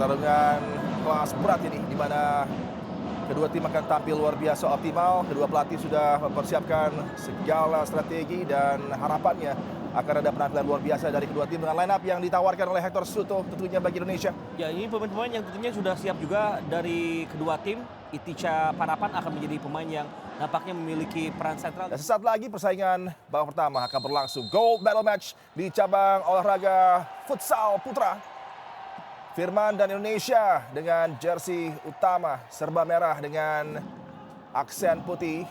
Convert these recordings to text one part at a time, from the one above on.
Pertarungan kelas berat ini, di mana kedua tim akan tampil luar biasa optimal. Kedua pelatih sudah mempersiapkan segala strategi dan harapannya akan ada penampilan luar biasa dari kedua tim dengan line up yang ditawarkan oleh Hector Suto tentunya bagi Indonesia. Ya, ini pemain-pemain yang tentunya sudah siap juga dari kedua tim. Itica Parapan akan menjadi pemain yang nampaknya memiliki peran sentral. Dan sesaat lagi persaingan babak pertama akan berlangsung. Gold Battle Match di cabang olahraga futsal putra. Firman dan Indonesia dengan jersey utama serba merah dengan aksen putih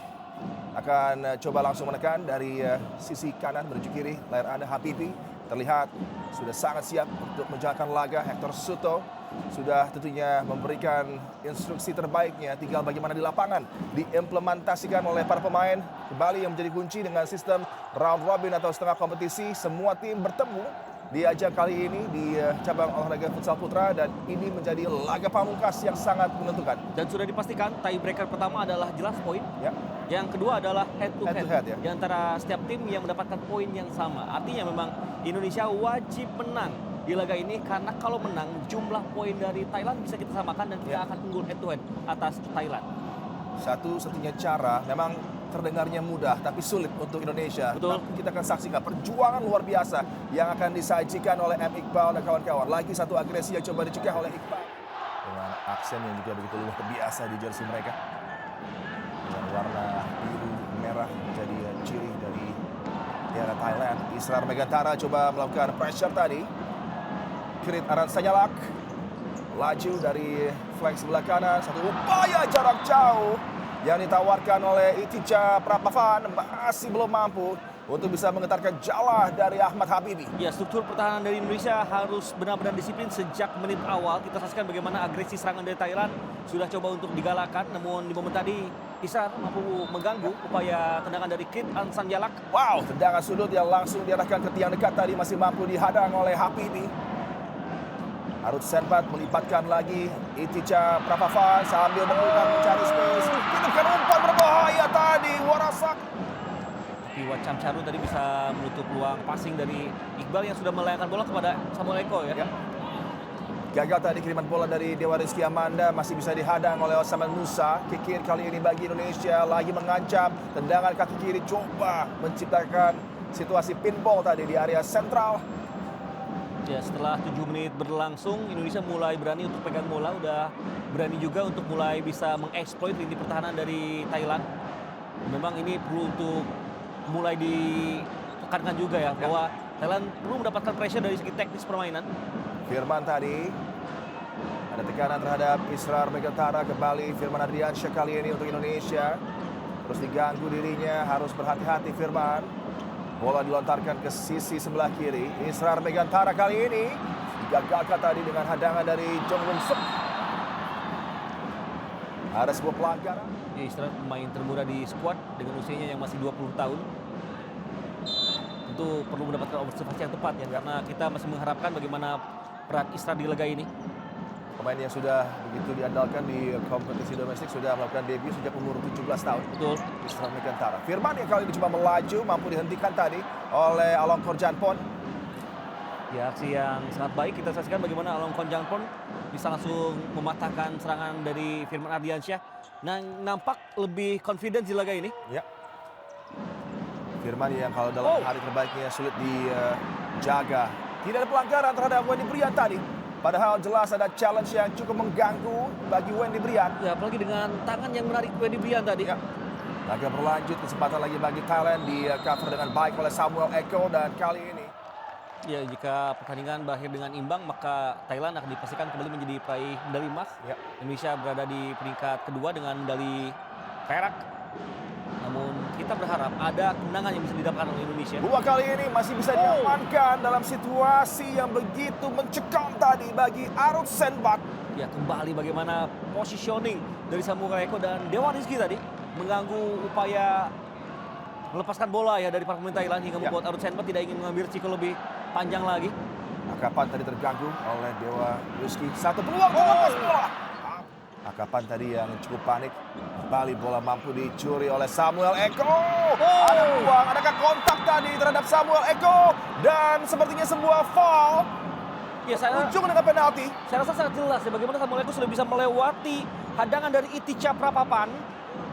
akan coba langsung menekan dari sisi kanan menuju kiri. Layar Anda Habibi terlihat sudah sangat siap untuk menjalankan laga. Hector Suto sudah tentunya memberikan instruksi terbaiknya, tinggal bagaimana di lapangan diimplementasikan oleh para pemain. Kembali yang menjadi kunci dengan sistem round robin atau setengah kompetisi. Semua tim bertemu di ajang kali ini di cabang olahraga futsal putra, dan ini menjadi laga pamungkas yang sangat menentukan. Dan sudah dipastikan tiebreaker pertama adalah jelas poin. Ya. Yang kedua adalah head to head, ya. di antara setiap tim yang mendapatkan poin yang sama. Artinya memang Indonesia wajib menang di laga ini, karena kalau menang jumlah poin dari Thailand bisa kita samakan dan kita akan unggul head to head atas Thailand. Satu-satunya cara, memang terdengarnya mudah tapi sulit untuk Indonesia. Betul. Kita akan saksikan perjuangan luar biasa yang akan disajikan oleh M. Iqbal dan kawan-kawan. Lagi satu agresi yang coba dicegah oleh Iqbal. Dengan aksen yang juga begitu luar biasa di jersey mereka. Dengan warna biru merah menjadi ciri dari daerah Thailand. Israr Megantara coba melakukan pressure tadi. Kirit Aran Sanyalak laju dari flank sebelah kanan. Satu upaya jarak jauh yang ditawarkan oleh Itica Prapavan masih belum mampu untuk bisa menggetarkan jala dari Ahmad Habibi. Ya, struktur pertahanan dari Indonesia harus benar-benar disiplin sejak menit awal. Kita saksikan bagaimana agresi serangan dari Thailand sudah coba untuk digalakan, namun di momen tadi Israr mampu mengganggu upaya tendangan dari Krit Ansanjalak. Wow, tendangan sudut yang langsung diarahkan ke tiang dekat tadi masih mampu dihadang oleh Habibi. Arut Senpat melipatkan lagi Itica Prapavan sambil memutar mencari space. Hidupkan umpan berbahaya tadi, Warasak. Tapi Wacam Charu tadi bisa menutup peluang passing dari Iqbal yang sudah melayangkan bola kepada Samuel Eko ya. Gagal tadi kiriman bola dari Dewa Rizky Amanda, masih bisa dihadang oleh Osman Musa. Kikir kali ini bagi Indonesia lagi mengancam. Tendangan kaki kiri coba menciptakan situasi pinball tadi di area sentral. Ya, setelah 7 menit berlangsung, Indonesia mulai berani untuk pegang bola, udah berani juga untuk mulai bisa mengeksploit lini pertahanan dari Thailand. Memang ini perlu untuk mulai ditekankan juga ya, bahwa Thailand perlu mendapatkan pressure dari segi teknis permainan. Firman tadi, ada tekanan terhadap Israr Megantara, kembali Firman Adriansyah kali ini untuk Indonesia. Terus diganggu dirinya, harus berhati-hati Firman. Bola dilontarkan ke sisi sebelah kiri. Israr Megantara kali ini digagalkan tadi dengan hadangan dari Jong Won Suk. Ada sebuah pelanggaran. Ya, Israr pemain termuda di skuad dengan usianya yang masih 20 tahun. Tentu perlu mendapatkan observasi yang tepat ya, karena kita masih mengharapkan bagaimana peran Israr di laga ini. Pemain yang sudah begitu diandalkan di kompetisi domestik sudah melakukan debut sejak umur 17 tahun. Betul. Israr Megantara. Firman yang kali ini coba melaju, mampu dihentikan tadi oleh Alongkorn Janpon. Ya, aksi yang sangat baik. Kita saksikan bagaimana Alongkorn Janpon bisa langsung mematahkan serangan dari Firman Ardiansyah. Nah, nampak lebih confident di laga ini. Ya. Firman yang kalau dalam hari terbaiknya sulit dijaga. Tidak ada pelanggaran terhadap Wendy Brian tadi. Padahal jelas ada challenge yang cukup mengganggu bagi Wendy Brian. Ya, apalagi dengan tangan yang menarik Wendy Brian tadi. Ya. Laga berlanjut, kesempatan lagi bagi Thailand di cover dengan baik oleh Samuel Eko, dan kali ini Ya, jika pertandingan berakhir dengan imbang, maka Thailand akan dipastikan kembali menjadi peraih medali emas. Ya. Indonesia berada di peringkat kedua dengan medali perak. Namun kita berharap ada kemenangan yang bisa didapatkan oleh Indonesia. dua kali ini masih bisa diamankan dalam situasi yang begitu mencekam tadi bagi Arut Senpat. Ya, kembali bagaimana positioning dari Samuel Eko dan Dewa Rizky tadi mengganggu upaya melepaskan bola ya dari para pemain Thailand, hingga membuat Arut Senpat tidak ingin mengambil risiko lebih panjang lagi. Akapan tadi terganggu oleh Dewa Rizky. Satu peluang melepas bola. Akapan tadi yang cukup panik. Kembali bola mampu dicuri oleh Samuel Eko. Ada peluang, adakah kontak tadi terhadap Samuel Eko? Dan sepertinya sebuah foul. Ya, saya ujung dengan penalti. rasa sangat jelas ya bagaimana Samuel Eko sudah bisa melewati hadangan dari Itica Prapapan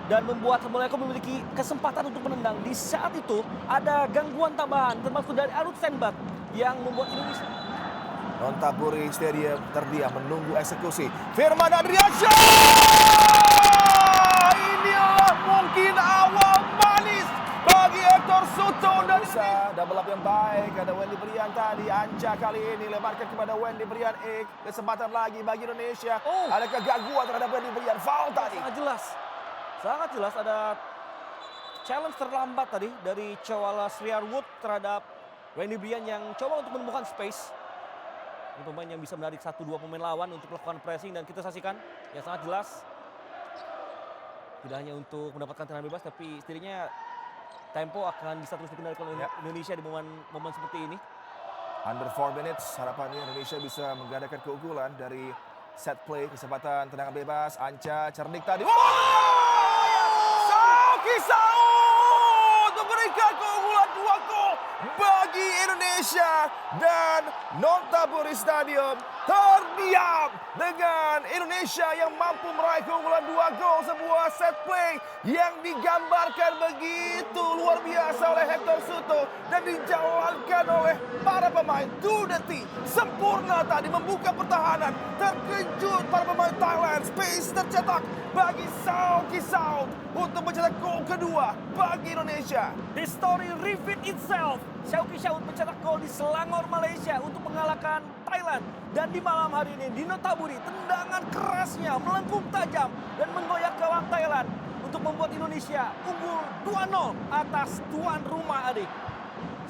dan membuat Samuel Eko memiliki kesempatan untuk menendang. Di saat itu ada gangguan tambahan termasuk dari Arut Senbat yang membuat Indonesia. Nontaburi Stadium terdiam menunggu eksekusi. Firman Adriansyah! Inilah mungkin awal manis bagi Hector Soto dan double up yang baik. Ada Wendy Brian tadi. Anca kali ini lebarkan kepada Wendy Brian. Kesempatan lagi bagi Indonesia. Ada kegangguan terhadap Wendy Brian. Foul tadi. Sangat jelas ada challenge terlambat tadi dari Chawala Sriarwood terhadap Wendy Brian yang coba untuk menemukan space. Ini pemain yang bisa menarik 1-2 pemain lawan untuk melakukan pressing dan kita saksikan ya sangat jelas. Tidak hanya untuk mendapatkan tendangan bebas tapi setidaknya tempo akan bisa terus dikendalikan oleh Indonesia di momen seperti ini. Under 4 minutes, harapannya Indonesia bisa menggandakan keunggulan dari set play. Kesempatan tendangan bebas, Anca cerdik tadi. Sauki Saud memberikan keunggulan 2 gol bagi Indonesia. Dan Nontaburi Stadium terdiam dengan Indonesia yang mampu meraih keunggulan 2 gol. Sebuah set play yang digambarkan begitu luar biasa oleh Hector Soto dan dijalankan oleh para pemain. Dudeti sempurna tadi membuka pertahanan. Terkejut para pemain Thailand. Space tercetak bagi Sauki Saud untuk mencetak gol kedua bagi Indonesia. The story repeat itself. Sauki Saud mencetak gol di Selangor, Malaysia untuk mengalahkan Thailand. Dan di malam hari ini di Nontaburi tendangan kerasnya melengkung tajam dan menggoyak gawang Thailand untuk membuat Indonesia unggul 2-0 atas tuan rumah adik.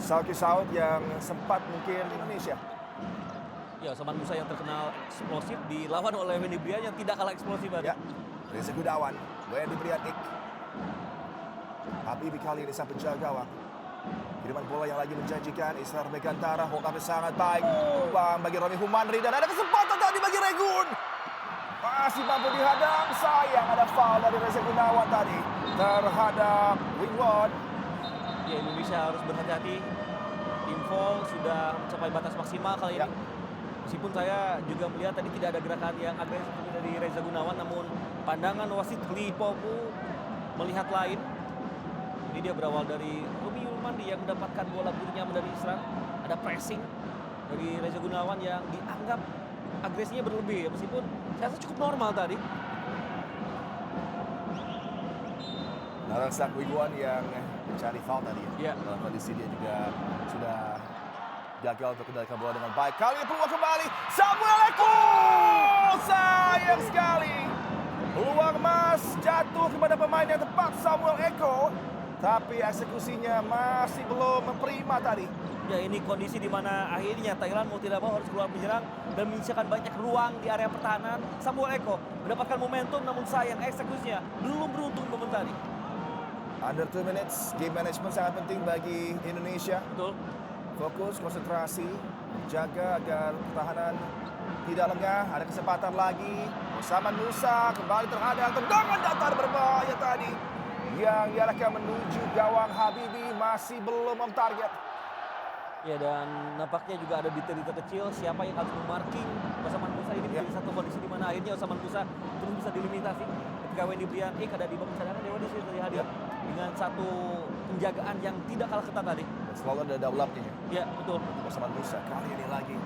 Sauki Saud yang sempat mungkin Indonesia. Ya, Osaman Musa yang terkenal eksplosif dilawan oleh Wendy Brian yang tidak kalah eksplosif adik. Ya, Reza Gunawan, Wendy Brian Ik. Habibie kali ini sampai jaga gawang. Kiriman bola yang lagi menjanjikan, Israr Megantara, hold up sangat baik. Uang bagi Romi Humanri dan ada kesempatan tadi bagi Regun. Masih mampu dihadang, sayang ada foul dari Reza Gunawan tadi terhadap Wingwon. Ya, Indonesia harus berhati-hati. Tim Vol sudah mencapai batas maksimal kali ini. Meskipun saya juga melihat tadi tidak ada gerakan yang agresif dari Reza Gunawan, namun pandangan wasit Lee Popu melihat lain. Ini dia berawal dari Romi Yulmandi yang mendapatkan bola begitu nyaman dari Isran. Ada pressing dari Reza Gunawan yang dianggap agresinya berlebih, meskipun saya rasa cukup normal tadi. Narasak Wingwon yang mencari foul tadi Ya. Dalam kondisi dia juga sudah gagal untuk kendalikan bola dengan baik. Kali ini peluang kembali, Samuel Eko! Sayang sekali. Peluang emas jatuh kepada pemain yang tepat, Samuel Eko. Tapi eksekusinya masih belum prima tadi. Ya, ini kondisi di mana akhirnya Thailand mau tidak mau harus keluar menyerang dan menyisakan banyak ruang di area pertahanan. Samuel Eko mendapatkan momentum namun sayang eksekusinya belum beruntung momen tadi. Under 2 minutes, game management sangat penting bagi Indonesia. Betul. Fokus, konsentrasi, jaga agar pertahanan tidak lengah. Ada kesempatan lagi. Osaman Musa kembali terhadang tendangan datar berbahaya tadi. Yang diarahkan menuju gawang Habibie masih belum on target. Ya, dan nampaknya juga ada detail-detail kecil siapa yang harus memarking Osaman Musa. Ini menjadi satu kondisi di mana akhirnya Osaman Musa terus bisa dilimitasi. Ketika Wendy Brian Ik ada di babak cadangan, Wendy sudah hadir dengan satu penjagaan yang tidak kalah ketat tadi. Dan selalu ada double up-nya. Ya, betul. Osaman Musa kali ini lagi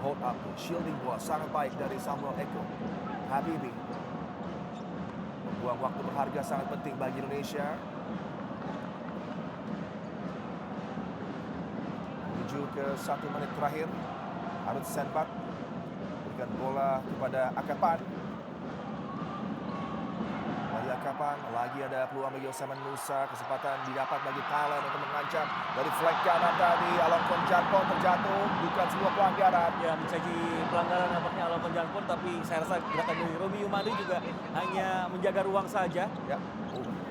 hold up, shielding bola sangat baik dari Samuel Eko. Habibie buang waktu berharga sangat penting bagi Indonesia. Menuju ke 1 menit terakhir. Arut Senpat berikan bola kepada Akapan. Lagi Akapan, lagi ada peluang bagi Osaman Musa. Kesempatan didapat bagi Thailand untuk mengancam dari flank kanan tadi. Alongkon Janpon terjatuh, bukan sebuah pelanggaran. Ya, menjadi pelanggaran nampaknya Alongkon Janpon, tapi saya rasa gerakan dari Romi Yumandi juga hanya menjaga ruang saja. Ya.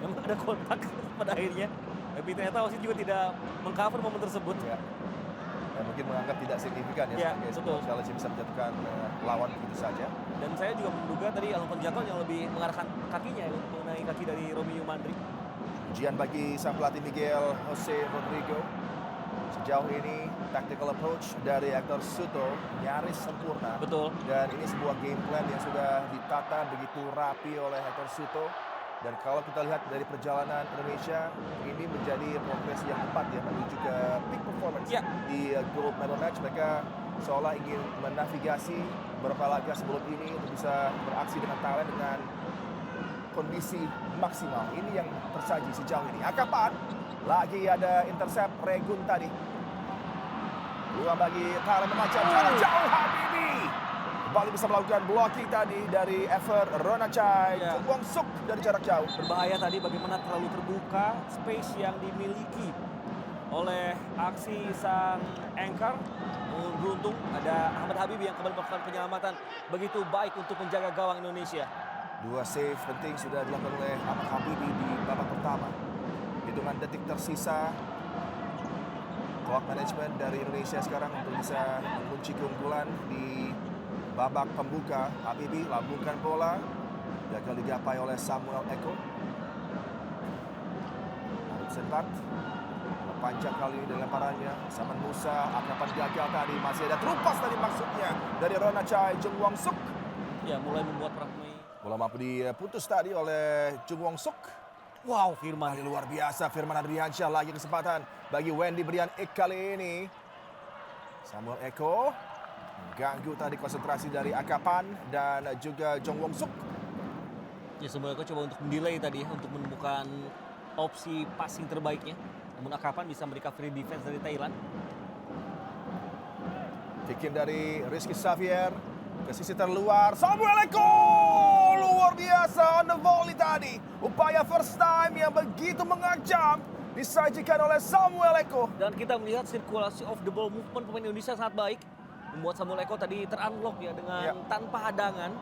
Memang ada kontak pada akhirnya. Tapi ternyata wasit juga tidak mengcover momen tersebut. Ya. Mungkin menganggap tidak signifikan Ya, sebagai betul. sebuah challenge yang bisa menjatuhkan lawan begitu saja. Dan saya juga menduga tadi Alongkon Janpon yang lebih mengarahkan kakinya ya, mengenai kaki dari Romi Yumandri. Ujian bagi sang pelatih Miguel Jose Rodrigo. Sejauh ini tactical approach dari Hector Suto nyaris sempurna. Betul. Dan ini sebuah game plan yang sudah ditata begitu rapi oleh Hector Suto. Dan kalau kita lihat dari perjalanan Indonesia, ini menjadi progres yang tepat ya menuju ke peak performance Ya. di gold medal match. Mereka seolah ingin menavigasi beberapa laga sebelum ini untuk bisa beraksi dengan Thailand dengan kondisi maksimal. Ini yang tersaji sejauh ini. Akapan, lagi ada intercept Regun tadi. Peluang bagi Thailand mengacau jarak jauh Habibi. Kembali bisa melakukan blocking tadi dari effort Ronachai. Ya. Jung Wong Suk dari jarak jauh. Berbahaya tadi bagaimana terlalu terbuka space yang dimiliki oleh aksi sang anchor. Namun beruntung ada Ahmad Habibi yang kembali melakukan penyelamatan begitu baik untuk menjaga gawang Indonesia. 2 save penting sudah dilakukan oleh Ahmad Habibi di babak pertama. Hitungan detik tersisa. Clock management dari Indonesia sekarang untuk bisa mengunci keunggulan di babak pembuka. Habibi lambungkan bola. Gagal digapai oleh Samuel Eko. Arif Senbat. Panjang kali ini lemparannya. Saman Musa. Akapan gagal tadi. Masih ada terupas tadi maksudnya. Dari Ronachai Jung Wong Suk. Ya, mulai membuat para pemain. Bola mampu diputus tadi oleh Jung Wong Suk. Wow, Firman. Kali luar biasa Firman Adriansyah, lagi kesempatan bagi Wendy Brian Ek kali ini. Samuel Eko ganggu tadi konsentrasi dari Akapan dan juga Jung Wong Suk. Ya, Samuel Eko coba untuk mendelay tadi ya, untuk menemukan opsi passing terbaiknya. Namun Akapan bisa merecovery defense dari Thailand. Kick in dari Rizky Xavier ke sisi terluar. Samuel Eko luar biasa on the volley tadi. Upaya first time yang begitu mengancam disajikan oleh Samuel Eko. Dan kita melihat sirkulasi off the ball movement pemain Indonesia sangat baik. Membuat Samuel Eko tadi terunlock ya dengan Ya. tanpa hadangan.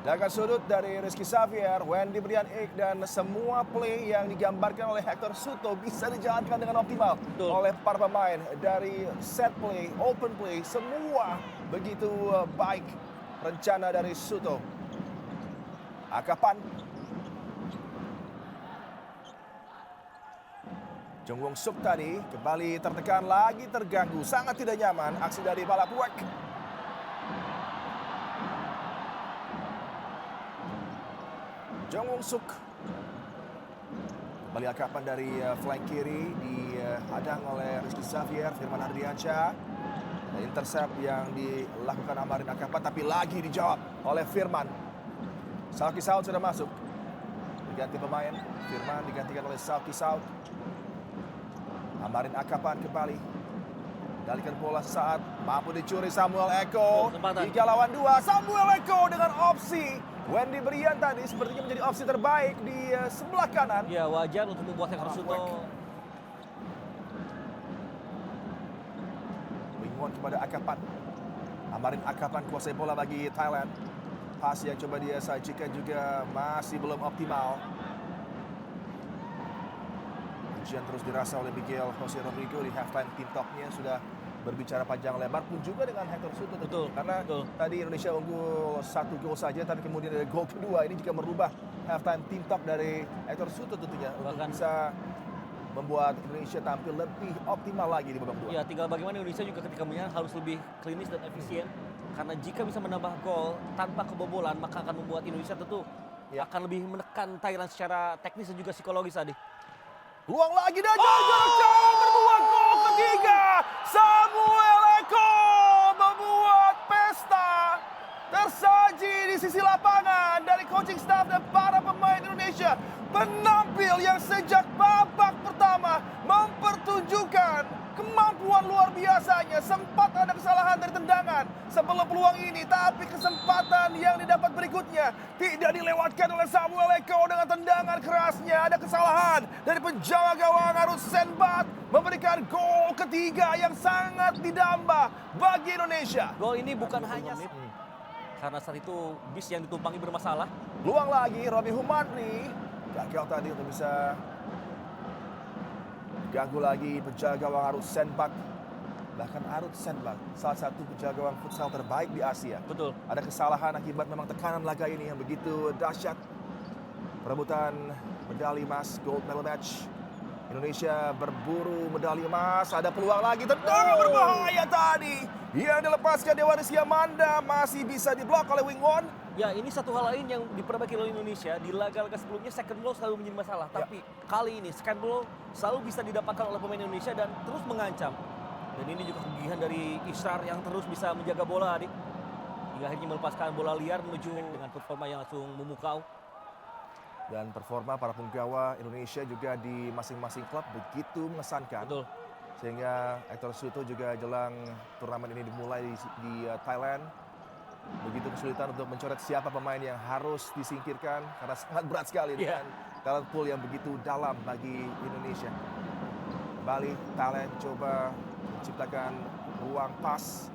Dagang sudut dari Rizky Xavier, Wendy Brian Ek, dan semua play yang digambarkan oleh Hector Suto bisa dijalankan dengan optimal Betul. oleh para pemain. Dari set play, open play, semua begitu baik rencana dari Suto. Akapan. Jung Wong Suk tadi kembali tertekan, lagi terganggu, sangat tidak nyaman aksi dari Balapuek. Jung Wong Suk kembali Akapan dari flank kiri dihadang oleh Rizky Xavier, Firman Ardiansyah. Ada intercept yang dilakukan Amarin Akapan tapi lagi dijawab oleh Firman. Salki Saud sudah masuk. Diganti pemain, Firman digantikan oleh Salki Saud. Amarin Akapan kembali. Dalikan bola sesaat, mampu dicuri Samuel Eko. Kesempatan. 3 lawan 2, Samuel Eko dengan opsi. Wendy Brian tadi sepertinya menjadi opsi terbaik di sebelah kanan. Ya, wajar untuk membuat Hector Suto. Wing-on kepada Akapan. Amarin Akapan kuasai bola bagi Thailand. Pas yang coba dia sajikan juga masih belum optimal. Ujian terus dirasa oleh Miguel Jose Rodrigo di halftime team talk-nya, sudah berbicara panjang lebar pun juga dengan Hector Suto tentu. Betul, Karena betul. tadi Indonesia unggul 1 gol saja, tapi kemudian ada gol kedua. Ini juga merubah halftime team talk dari Hector Suto tentunya untuk Bahkan- bisa membuat Indonesia tampil lebih optimal lagi di babak kedua. Ya, tinggal bagaimana Indonesia juga ketika menyerang harus lebih klinis dan efisien. Karena jika bisa menambah gol tanpa kebobolan, maka akan membuat Indonesia tentu Ya. akan lebih menekan Thailand secara teknis dan juga psikologis tadi. Peluang lagi dan jarak jauh berbuah gol ketiga. Samuel Eko membuat pesta tersaji di sisi lapangan dari coaching staff dan para pemain Indonesia. Penampil yang sejak babak pertama mempertunjukkan kemampuan luar biasanya. Sempat ada kesalahan dari tendangan sebelum peluang ini, tapi kesempatan yang didapat berikutnya tidak dilewatkan oleh Samuel Eko dengan tendangan kerasnya. Ada kesalahan dari penjaga gawang Arus Senbat memberikan gol ketiga yang sangat didamba bagi Indonesia. Gol ini bukan hanya karena saat itu bis yang ditumpangi bermasalah. Peluang lagi Robi Humantri, gagal tadi untuk bisa ganggu lagi penjaga gawang Arus Senbat. Bahkan Arut Senbat, salah satu penjaga gawang futsal terbaik di Asia. Betul. Ada kesalahan akibat memang tekanan laga ini yang begitu dahsyat. Perebutan medali emas gold medal match Indonesia berburu medali emas. Ada peluang lagi. Tendangan berbahaya tadi. Yang dilepaskan Dewa Rizky Amanda. Masih bisa diblok oleh Wing Won. Ya, ini satu hal lain yang diperbaiki oleh Indonesia. Di laga-laga sebelumnya second blow selalu menjadi masalah. Ya. Tapi kali ini second blow selalu bisa didapatkan oleh pemain Indonesia dan terus mengancam. Dan ini juga kegigihan dari Israr yang terus bisa menjaga bola, Adik. Hingga akhirnya melepaskan bola liar menuju dengan performa yang langsung memukau. Dan performa para penggawa Indonesia juga di masing-masing klub begitu mengesankan. Betul. Sehingga Hector Suto juga jelang turnamen ini dimulai di Thailand. Begitu kesulitan untuk mencoret siapa pemain yang harus disingkirkan. Karena sangat berat sekali dengan talent pool yang begitu dalam bagi Indonesia. Kembali Thailand coba menciptakan ruang pas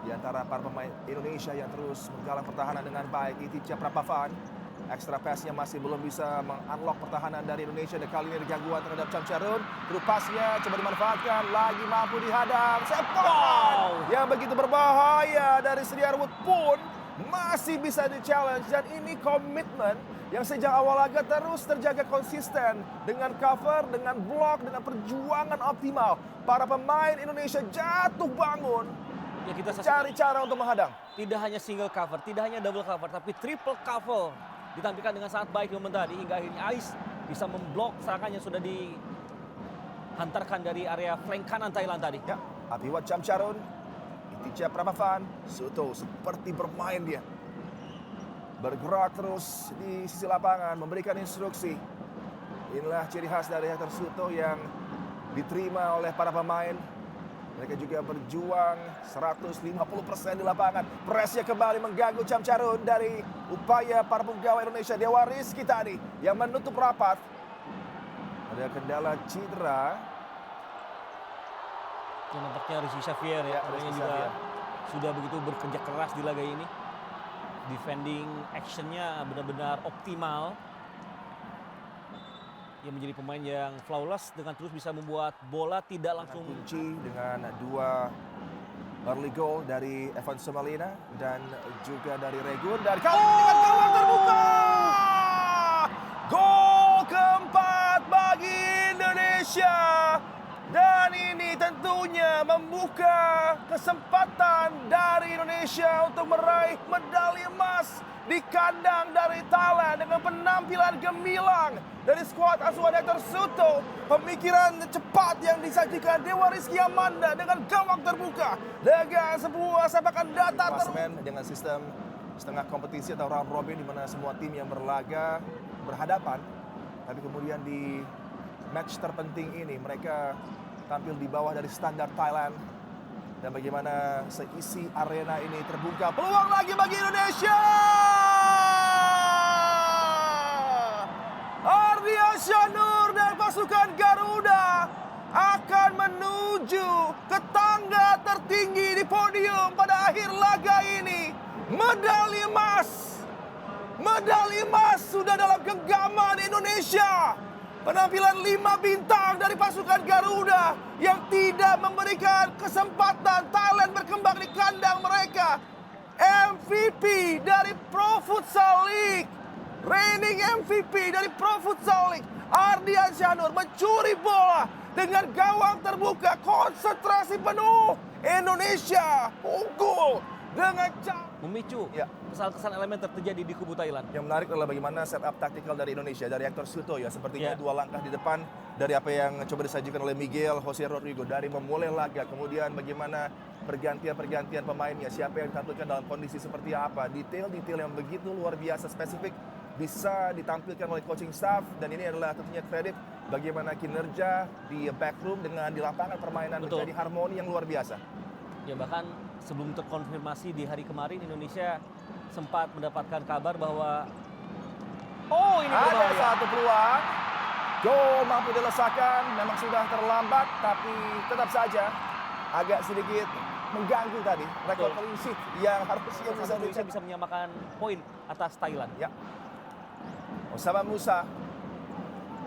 di antara para pemain Indonesia yang terus menggalang pertahanan dengan baik. Itica Prapavan. Extra pass-nya masih belum bisa meng-unlock pertahanan dari Indonesia. Dan kali ini ada gangguan terhadap Chamcharun. Terus pasnya coba dimanfaatkan. Lagi mampu dihadang. Sepakan yang begitu berbahaya dari Sriarwood pun masih bisa di-challenge. Dan ini komitmen yang sejak awal laga terus terjaga konsisten. Dengan cover, dengan block, dengan perjuangan optimal. Para pemain Indonesia jatuh bangun. Ya, kita cari cara untuk menghadang. Tidak hanya single cover, tidak hanya double cover, tapi triple cover ditampilkan dengan sangat baik di momen tadi hingga akhirnya Ais bisa memblok serangan yang sudah dihantarkan dari area flank kanan Thailand tadi. Ya, Apiwat Chamcharun, Itica Prapavan, Suto seperti bermain dia. Bergerak terus di sisi lapangan, memberikan instruksi. Inilah ciri khas dari Hector Suto yang diterima oleh para pemain. Mereka juga berjuang 150% di lapangan. Presnya kembali mengganggu Chamcharun dari upaya para penggawa Indonesia. Dewa Rizky tadi yang menutup rapat. Ada kendala cedera. Yang nampaknya Rizky Xavier ya, Rizky juga Xavier sudah begitu bekerja keras di laga ini. Defending actionnya benar-benar optimal. Yang menjadi pemain yang flawless dengan terus bisa membuat bola tidak langsung kunci dengan 2 early goal dari Evan Somalina dan juga dari Regun. Dan kali ini dengan gawang terbuka. Gol keempat bagi Indonesia. Dan ini tentunya membuka kesempatan dari Indonesia untuk meraih medali emas di kandang dari Thailand dengan penampilan gemilang dari skuad asuhan Hector Suto. Pemikiran cepat yang disajikan Dewa Rizky Amanda dengan gawang terbuka. Dengan sebuah sepakan datar dengan sistem setengah kompetisi atau round robin di mana semua tim yang berlaga berhadapan. Tapi kemudian di match terpenting ini mereka tampil di bawah dari standar Thailand. Dan bagaimana seisi arena ini terbuka. Peluang lagi bagi Indonesia. Ardiansyah Nur dan pasukan Garuda akan menuju ke tangga tertinggi di podium pada akhir laga ini. Medali emas. Medali emas sudah dalam genggaman Indonesia. Penampilan 5 bintang dari pasukan Garuda yang tidak memberikan kesempatan Thailand berkembang di kandang mereka. MVP dari Pro Futsal League, reigning MVP dari Pro Futsal League, Ardiansyah Nur mencuri bola dengan gawang terbuka, konsentrasi penuh. Indonesia unggul dengan memicu kesalahan-kesalahan elemen terjadi di kubu Thailand. Yang menarik adalah bagaimana setup taktikal dari Indonesia, dari Hector Suto ya. Sepertinya 2 langkah di depan dari apa yang coba disajikan oleh Miguel Jose Rodrigo. Dari memulai laga, kemudian bagaimana pergantian pemainnya, siapa yang ditampilkan dalam kondisi seperti apa. Detail-detail yang begitu luar biasa spesifik bisa ditampilkan oleh coaching staff. Dan ini adalah tentunya kredit bagaimana kinerja di backroom dengan di lapangan permainan menjadi harmoni yang luar biasa. Ya, bahkan sebelum terkonfirmasi di hari kemarin Indonesia sempat mendapatkan kabar bahwa ini ada satu peluang. Gol mampu dilesakan, memang sudah terlambat tapi tetap saja agak sedikit mengganggu tadi rekor clean sheet yang harusnya Indonesia bisa menyamakan poin atas Thailand. Ya. Osama Musa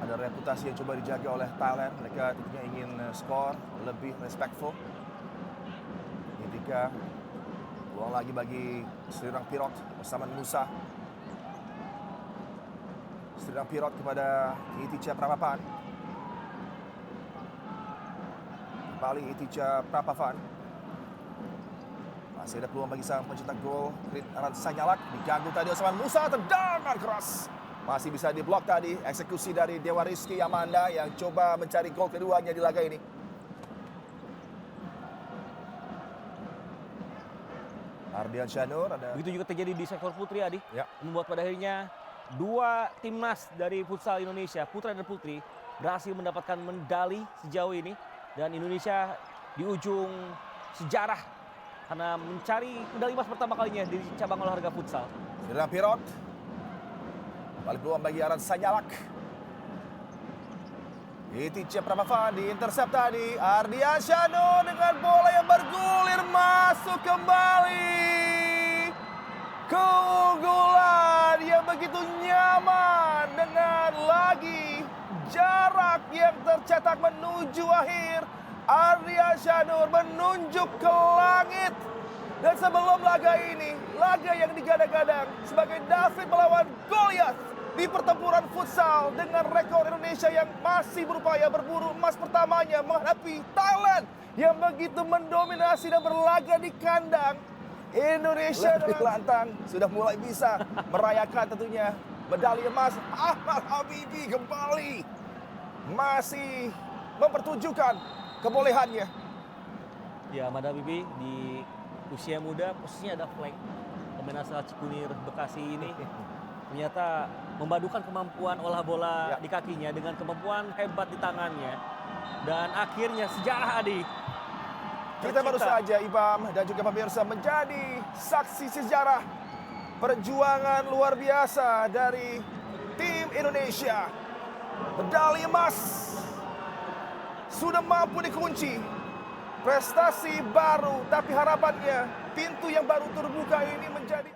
ada reputasi yang coba dijaga oleh Thailand. Mereka tentunya ingin skor lebih respectful. Ketika peluang lagi bagi Srirang Pirot, Osama Musa. Srirang Pirot kepada Itica Prapavan. Kembali Itica Prapavan. Masih ada peluang bagi sang pencetak gol Krit Aran Sanyalak. Diganggu tadi Osman Musa, tendangan keras. Masih bisa diblok tadi eksekusi dari Dewa Rizky Amanda yang coba mencari gol keduanya di laga ini. Ardian Syanur ada. Begitu juga terjadi di sektor putri, Adi. Ya. Membuat pada akhirnya dua timnas dari futsal Indonesia, putra dan putri, berhasil mendapatkan medali sejauh ini. Dan Indonesia di ujung sejarah karena mencari medali emas pertama kalinya di cabang olahraga futsal. Firdan Pirot. Balik peluang bagi Aran Sanyalak. Itica Prapavan diintersep tadi. Ardian Syanur dengan bola yang bergulir masuk kembali. Keunggulan yang begitu nyaman dengan lagi jarak yang tercetak menuju akhir. Ardian Syanur menunjuk ke langit. Dan sebelum laga ini, laga yang digadang-gadang sebagai David melawan Goliath di pertempuran futsal dengan rekor Indonesia yang masih berupaya berburu emas pertamanya menghadapi Thailand yang begitu mendominasi dan berlaga di kandang. Indonesia dengan lantang sudah mulai bisa merayakan tentunya medali emas. Ahmad Habibi kembali masih mempertunjukkan kebolehannya. Ya, Ahmad Habibi di usia muda posisinya ada flank. Pemain asal Cikunir Bekasi ini ternyata memadukan kemampuan olah bola di kakinya dengan kemampuan hebat di tangannya. Dan akhirnya sejarah, Adi. Kita baru saja Ibam dan juga pemirsa menjadi saksi sejarah perjuangan luar biasa dari tim Indonesia. Medali emas sudah mampu dikunci. Prestasi baru, tapi harapannya pintu yang baru terbuka ini menjadi